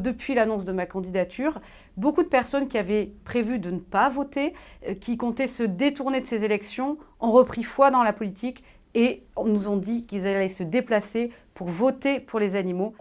Depuis l'annonce de ma candidature, beaucoup de personnes qui avaient prévu de ne pas voter, qui comptaient se détourner de ces élections, ont repris foi dans la politique et nous ont dit qu'ils allaient se déplacer pour voter pour les animaux.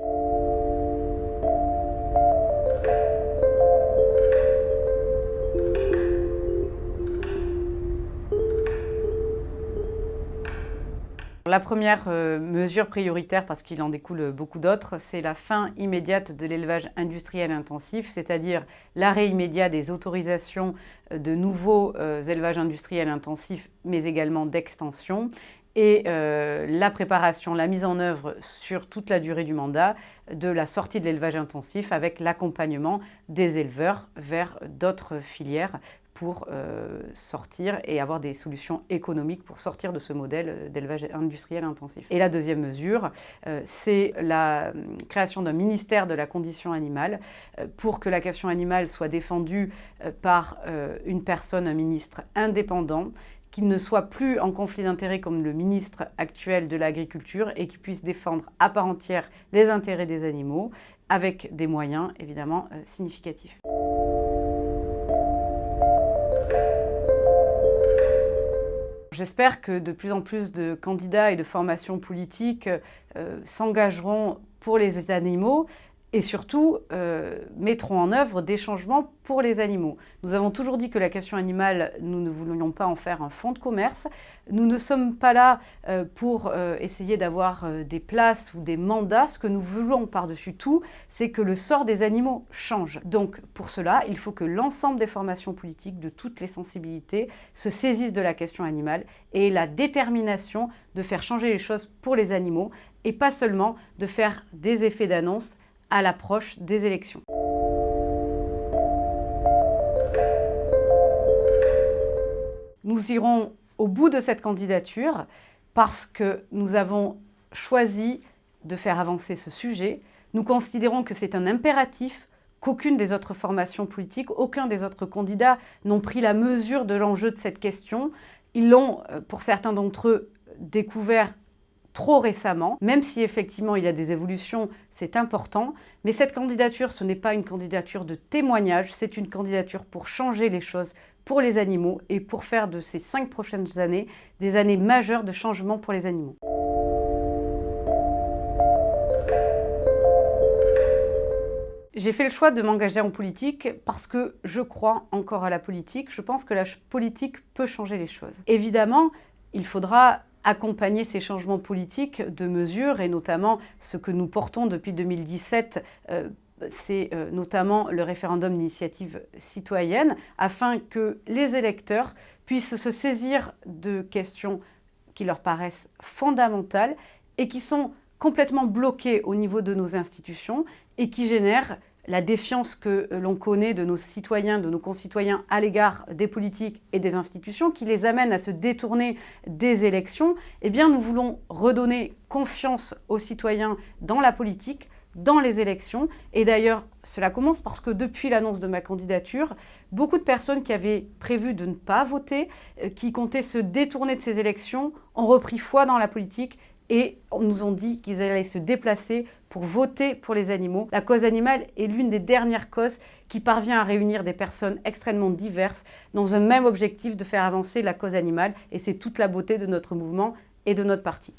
La première mesure prioritaire, parce qu'il en découle beaucoup d'autres, c'est la fin immédiate de l'élevage industriel intensif, c'est-à-dire l'arrêt immédiat des autorisations de nouveaux élevages industriels intensifs, mais également d'extension, et la préparation, la mise en œuvre sur toute la durée du mandat de la sortie de l'élevage intensif avec l'accompagnement des éleveurs vers d'autres filières pour sortir et avoir des solutions économiques pour sortir de ce modèle d'élevage industriel intensif. Et la deuxième mesure, c'est la création d'un ministère de la condition animale pour que la question animale soit défendue par une personne, un ministre indépendant, qu'il ne soit plus en conflit d'intérêts comme le ministre actuel de l'Agriculture et qui puisse défendre à part entière les intérêts des animaux avec des moyens évidemment significatifs. J'espère que de plus en plus de candidats et de formations politiques s'engageront pour les animaux et surtout mettront en œuvre des changements pour les animaux. Nous avons toujours dit que la question animale, nous ne voulions pas en faire un fonds de commerce. Nous ne sommes pas là pour essayer d'avoir des places ou des mandats. Ce que nous voulons par-dessus tout, c'est que le sort des animaux change. Donc pour cela, il faut que l'ensemble des formations politiques de toutes les sensibilités se saisissent de la question animale et aient la détermination de faire changer les choses pour les animaux et pas seulement de faire des effets d'annonce à l'approche des élections. Nous irons au bout de cette candidature parce que nous avons choisi de faire avancer ce sujet. Nous considérons que c'est un impératif qu'aucune des autres formations politiques, aucun des autres candidats n'ont pris la mesure de l'enjeu de cette question. Ils l'ont, pour certains d'entre eux, découvert trop récemment, même si effectivement il y a des évolutions, c'est important. Mais cette candidature, ce n'est pas une candidature de témoignage, c'est une candidature pour changer les choses pour les animaux et pour faire de ces 5 prochaines années des années majeures de changement pour les animaux. J'ai fait le choix de m'engager en politique parce que je crois encore à la politique. Je pense que la politique peut changer les choses. Évidemment, il faudra accompagner ces changements politiques de mesures et notamment ce que nous portons depuis 2017, c'est notamment le référendum d'initiative citoyenne afin que les électeurs puissent se saisir de questions qui leur paraissent fondamentales et qui sont complètement bloquées au niveau de nos institutions et qui génèrent la défiance que l'on connaît de nos citoyens, de nos concitoyens à l'égard des politiques et des institutions, qui les amènent à se détourner des élections. Eh bien, nous voulons redonner confiance aux citoyens dans la politique, dans les élections. Et d'ailleurs, cela commence parce que depuis l'annonce de ma candidature, beaucoup de personnes qui avaient prévu de ne pas voter, qui comptaient se détourner de ces élections, ont repris foi dans la politique et nous ont dit qu'ils allaient se déplacer pour voter pour les animaux. La cause animale est l'une des dernières causes qui parvient à réunir des personnes extrêmement diverses dans un même objectif de faire avancer la cause animale. Et c'est toute la beauté de notre mouvement et de notre parti.